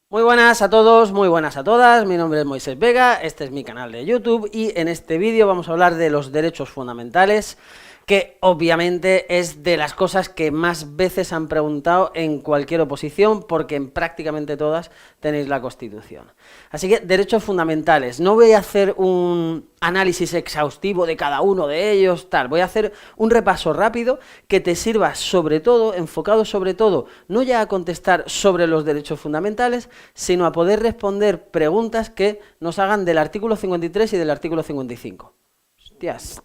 Muy buenas a todos, muy buenas a todas, mi nombre es Moisés Vega, este es mi canal de YouTube y en este vídeo vamos a hablar de los derechos fundamentales, que obviamente es de las cosas que más veces han preguntado en cualquier oposición, porque en prácticamente todas tenéis la Constitución. Así que, derechos fundamentales, no voy a hacer un análisis exhaustivo de cada uno de ellos, tal, voy a hacer un repaso rápido que te sirva sobre todo, enfocado sobre todo, no ya a contestar sobre los derechos fundamentales, sino a poder responder preguntas que nos hagan del artículo 53 y del artículo 55. Hostias,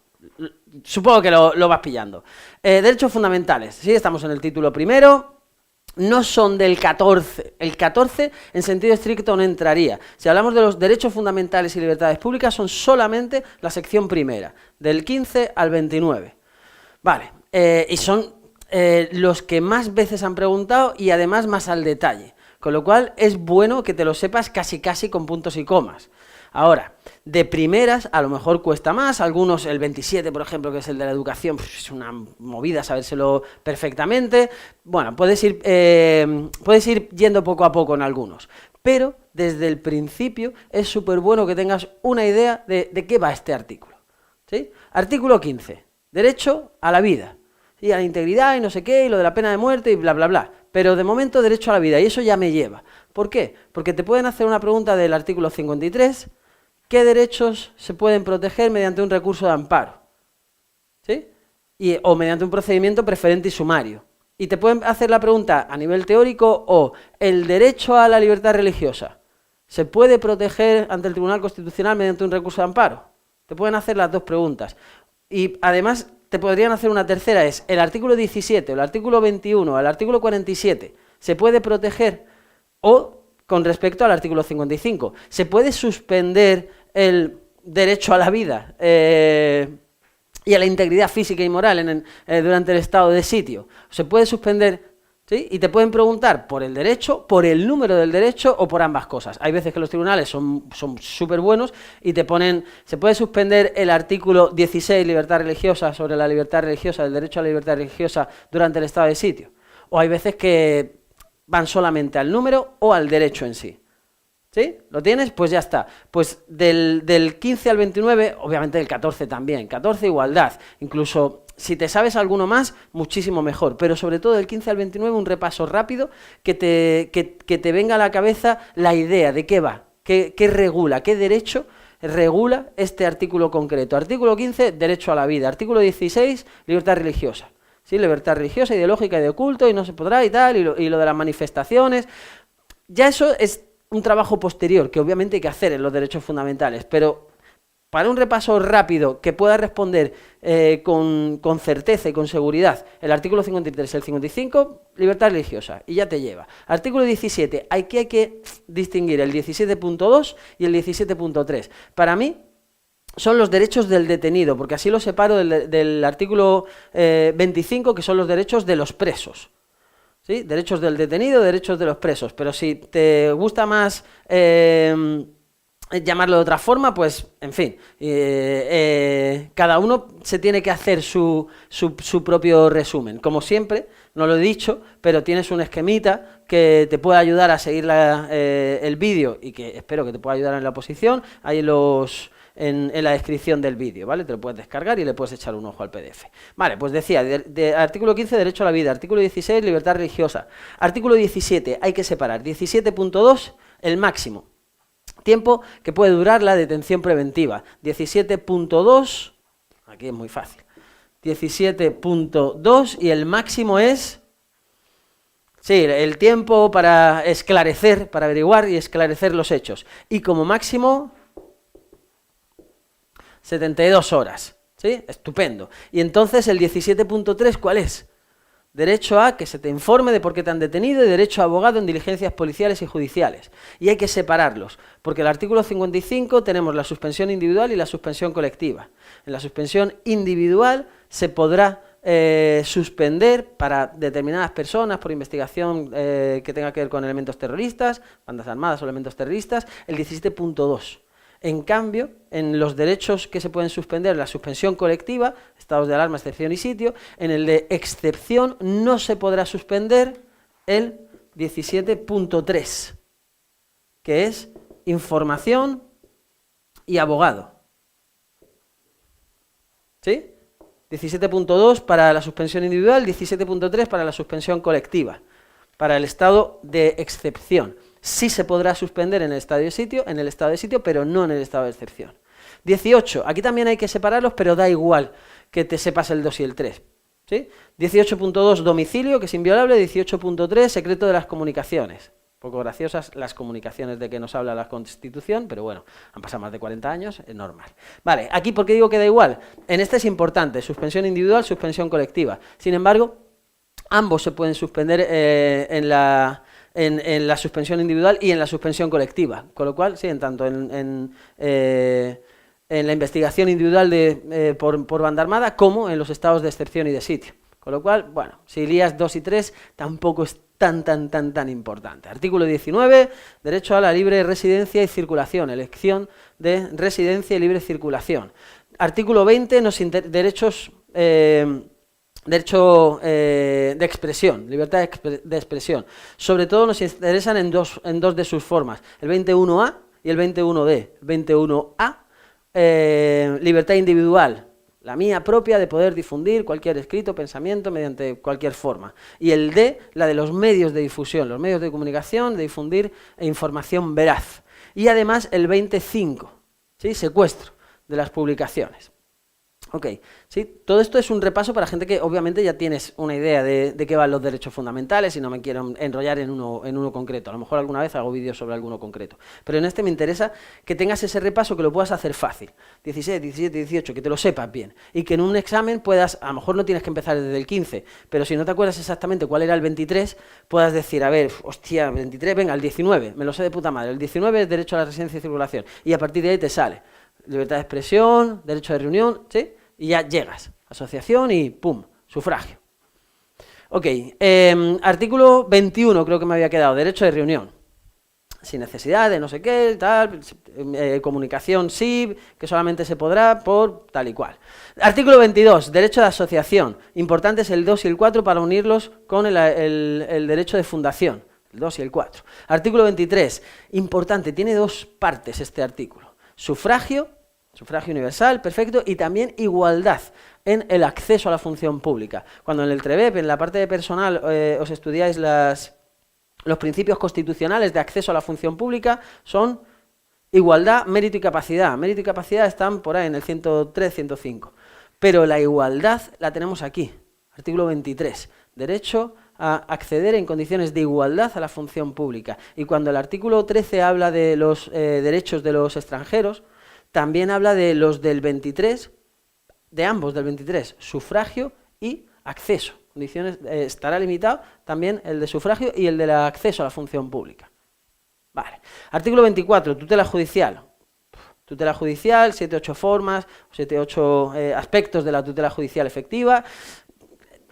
supongo que lo vas pillando. Derechos fundamentales, sí, estamos en el título primero. No son del 14, el 14 en sentido estricto no entraría. Si hablamos de los derechos fundamentales y libertades públicas, son solamente la sección primera, del 15 al 29. Vale, y son los que más veces han preguntado y además más al detalle, con lo cual es bueno que te lo sepas casi con puntos y comas. Ahora, de primeras a lo mejor cuesta más, algunos, el 27 por ejemplo, que es el de la educación, pues es una movida sabérselo perfectamente. Bueno, puedes ir yendo poco a poco en algunos, pero desde el principio es súper bueno que tengas una idea de qué va este artículo, ¿sí? Artículo 15, derecho a la vida, y a la integridad y no sé qué, y lo de la pena de muerte y bla bla bla, pero de momento derecho a la vida, y eso ya me lleva. ¿Por qué? Porque te pueden hacer una pregunta del artículo 53, ¿qué derechos se pueden proteger mediante un recurso de amparo? ¿Sí? O mediante un procedimiento preferente y sumario. Y te pueden hacer la pregunta a nivel teórico, o el derecho a la libertad religiosa ¿se puede proteger ante el Tribunal Constitucional mediante un recurso de amparo? Te pueden hacer las dos preguntas. Y además te podrían hacer una tercera, es el artículo 17, el artículo 21, el artículo 47, ¿se puede proteger? O con respecto al artículo 55, ¿se puede suspender el derecho a la vida y a la integridad física y moral durante el estado de sitio? ¿Se puede suspender? ¿Sí? Y te pueden preguntar por el derecho, por el número del derecho o por ambas cosas. Hay veces que los tribunales son súper buenos y te ponen, ¿se puede suspender el artículo 16, libertad religiosa, sobre la libertad religiosa, el derecho a la libertad religiosa durante el estado de sitio? O hay veces que van solamente al número o al derecho en sí. ¿Sí? ¿Lo tienes? Pues ya está. Pues del 15 al 29, obviamente del 14 también. 14 igualdad. Incluso si te sabes alguno más, muchísimo mejor. Pero sobre todo del 15 al 29 un repaso rápido que te venga a la cabeza la idea de qué va, qué regula, qué derecho regula este artículo concreto. Artículo 15, derecho a la vida. Artículo 16, libertad religiosa. ¿Sí? Libertad religiosa, ideológica y de culto, y no se podrá y tal, y lo de las manifestaciones. Ya eso es un trabajo posterior, que obviamente hay que hacer en los derechos fundamentales, pero para un repaso rápido que pueda responder con certeza y con seguridad, el artículo 53, el 55, libertad religiosa, y ya te lleva. Artículo 17, aquí hay que distinguir el 17.2 y el 17.3. Para mí, son los derechos del detenido, porque así lo separo del artículo 25, que son los derechos de los presos. ¿Sí? Derechos del detenido, derechos de los presos. Pero si te gusta más llamarlo de otra forma, pues, en fin, cada uno se tiene que hacer su propio resumen. Como siempre, no lo he dicho, pero tienes un esquemita que te puede ayudar a seguir el vídeo y que espero que te pueda ayudar en la oposición. Ahí en la descripción del vídeo, ¿vale? Te lo puedes descargar y le puedes echar un ojo al PDF. Vale, pues decía, artículo 15, derecho a la vida. Artículo 16, libertad religiosa. Artículo 17, hay que separar. 17.2, el máximo tiempo que puede durar la detención preventiva. 17.2, aquí es muy fácil. 17.2 y el máximo es... Sí, el tiempo para esclarecer, para averiguar y esclarecer los hechos. Y como máximo... 72 horas, ¿sí? Estupendo. Y entonces el 17.3, ¿cuál es? Derecho a que se te informe de por qué te han detenido y derecho a abogado en diligencias policiales y judiciales. Y hay que separarlos, porque en el artículo 55 tenemos la suspensión individual y la suspensión colectiva. En la suspensión individual se podrá suspender para determinadas personas por investigación que tenga que ver con elementos terroristas, bandas armadas o elementos terroristas, el 17.2. En cambio, en los derechos que se pueden suspender, la suspensión colectiva, estados de alarma, excepción y sitio, en el de excepción no se podrá suspender el 17.3. que es información y abogado. ¿Sí? 17.2 para la suspensión individual, 17.3 para la suspensión colectiva, para el estado de excepción. Sí se podrá suspender en el estado de sitio, pero no en el estado de excepción. 18, aquí también hay que separarlos, pero da igual que te sepas el 2 y el 3. ¿Sí? 18.2 domicilio, que es inviolable, 18.3 secreto de las comunicaciones. Poco graciosas las comunicaciones de que nos habla la Constitución, pero bueno, han pasado más de 40 años, es normal. Vale, aquí, ¿por qué digo que da igual? En este es importante, suspensión individual, suspensión colectiva. Sin embargo, ambos se pueden suspender en la suspensión individual y en la suspensión colectiva. Con lo cual, sí, tanto en la investigación individual por banda armada como en los estados de excepción y de sitio. Con lo cual, bueno, si lías 2 y 3, tampoco es tan importante. Artículo 19, derecho a la libre residencia y circulación, elección de residencia y libre circulación. Artículo 20, derecho de expresión, libertad de expresión. Sobre todo nos interesan en dos de sus formas, el 21A y el 21D. 21A, libertad individual, la mía propia de poder difundir cualquier escrito, pensamiento, mediante cualquier forma. Y el D, la de los medios de difusión, los medios de comunicación, de difundir información veraz. Y además el 25, ¿sí? Secuestro de las publicaciones. Ok, ¿sí? Todo esto es un repaso para gente que obviamente ya tienes una idea de qué van los derechos fundamentales y no me quiero enrollar en uno concreto. A lo mejor alguna vez hago vídeos sobre alguno concreto. Pero en este me interesa que tengas ese repaso, que lo puedas hacer fácil. 16, 17, 18, que te lo sepas bien. Y que en un examen puedas, a lo mejor no tienes que empezar desde el 15, pero si no te acuerdas exactamente cuál era el 23, puedas decir, a ver, hostia, 23, venga, el 19, me lo sé de puta madre. El 19 es derecho a la residencia y circulación. Y a partir de ahí te sale libertad de expresión, derecho de reunión, ¿sí? Y ya llegas, asociación y pum, sufragio. Ok, artículo 21 creo que me había quedado, derecho de reunión. Sin necesidad de no sé qué, tal, comunicación sí, que solamente se podrá por tal y cual. Artículo 22, derecho de asociación. Importante es el 2 y el 4 para unirlos con el derecho de fundación, el 2 y el 4. Artículo 23, importante, tiene dos partes este artículo. Sufragio universal, perfecto, y también igualdad en el acceso a la función pública. Cuando en el TREBEP, en la parte de personal, os estudiáis los principios constitucionales de acceso a la función pública, son igualdad, mérito y capacidad. Mérito y capacidad están por ahí en el 103, 105. Pero la igualdad la tenemos aquí, artículo 23, derecho a acceder en condiciones de igualdad a la función pública. Y cuando el artículo 13 habla de los derechos de los extranjeros, también habla de los del 23, de ambos del 23, sufragio y acceso. Condiciones, estará limitado también el de sufragio y el del acceso a la función pública. Vale. Artículo 24, tutela judicial. Tutela judicial, 7-8 formas, 7-8 aspectos de la tutela judicial efectiva.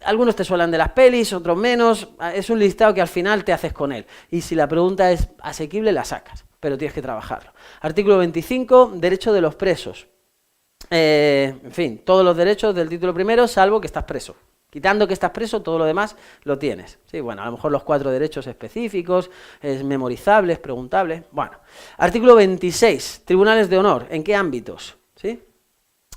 Algunos te suenan de las pelis, otros menos. Es un listado que al final te haces con él. Y si la pregunta es asequible, la sacas, pero tienes que trabajarlo. Artículo 25, derecho de los presos. En fin, todos los derechos del título primero, salvo que estás preso. Quitando que estás preso, todo lo demás lo tienes. Sí, bueno, a lo mejor los 4 derechos específicos, memorizables, preguntables. Bueno, artículo 26, tribunales de honor. ¿En qué ámbitos? ¿Sí?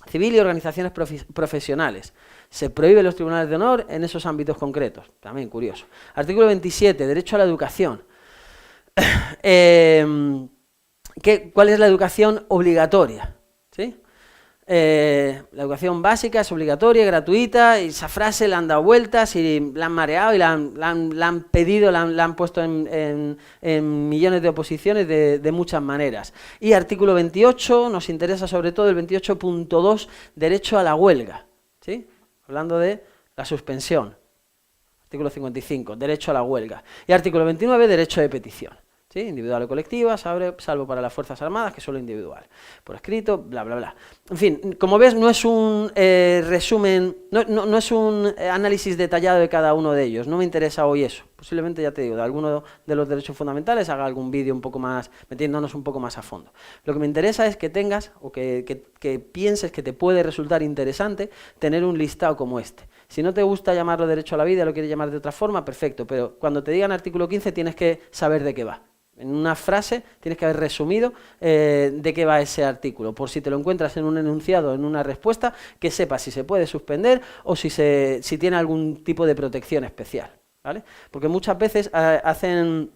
Civil y organizaciones profesionales. Se prohíben los tribunales de honor en esos ámbitos concretos. También curioso. Artículo 27, derecho a la educación. ¿Cuál es la educación obligatoria? ¿Sí? La educación básica es obligatoria, gratuita, y esa frase la han dado vueltas y la han mareado y la han pedido, la han puesto en millones de oposiciones de muchas maneras. Y artículo 28, nos interesa sobre todo el 28.2, derecho a la huelga, ¿sí? Hablando de la suspensión. Artículo 55, derecho a la huelga. Y artículo 29, derecho de petición. ¿Sí? Individual o colectiva, salvo para las Fuerzas Armadas, que es solo individual. Por escrito, bla, bla, bla. En fin, como ves, no es un resumen, no es un análisis detallado de cada uno de ellos. No me interesa hoy eso. Posiblemente, ya te digo, de alguno de los derechos fundamentales haga algún vídeo un poco más, metiéndonos un poco más a fondo. Lo que me interesa es que tengas, o que pienses que te puede resultar interesante tener un listado como este. Si no te gusta llamarlo derecho a la vida, lo quieres llamar de otra forma, perfecto, pero cuando te digan artículo 15 tienes que saber de qué va. En una frase tienes que haber resumido de qué va ese artículo, por si te lo encuentras en un enunciado, en una respuesta, que sepas si se puede suspender o si tiene algún tipo de protección especial, ¿vale? Porque muchas veces hacen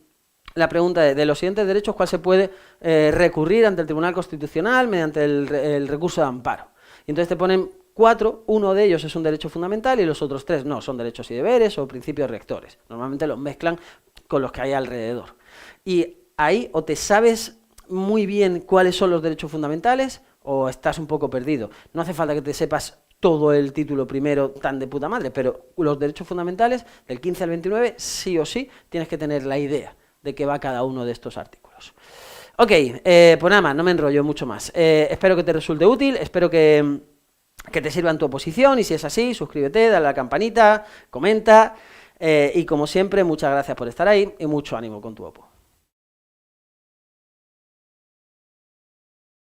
la pregunta de los siguientes derechos, ¿cuál se puede recurrir ante el Tribunal Constitucional mediante el recurso de amparo? Y entonces te ponen 4, uno de ellos es un derecho fundamental y los otros 3 no, son derechos y deberes o principios rectores. Normalmente los mezclan con los que hay alrededor. Y ahí o te sabes muy bien cuáles son los derechos fundamentales o estás un poco perdido. No hace falta que te sepas todo el título primero tan de puta madre, pero los derechos fundamentales del 15 al 29 sí o sí tienes que tener la idea de qué va cada uno de estos artículos. Ok, pues nada más, no me enrollo mucho más. Espero que te resulte útil, espero que te sirva en tu oposición y si es así, suscríbete, dale a la campanita, comenta y como siempre, muchas gracias por estar ahí y mucho ánimo con tu opo.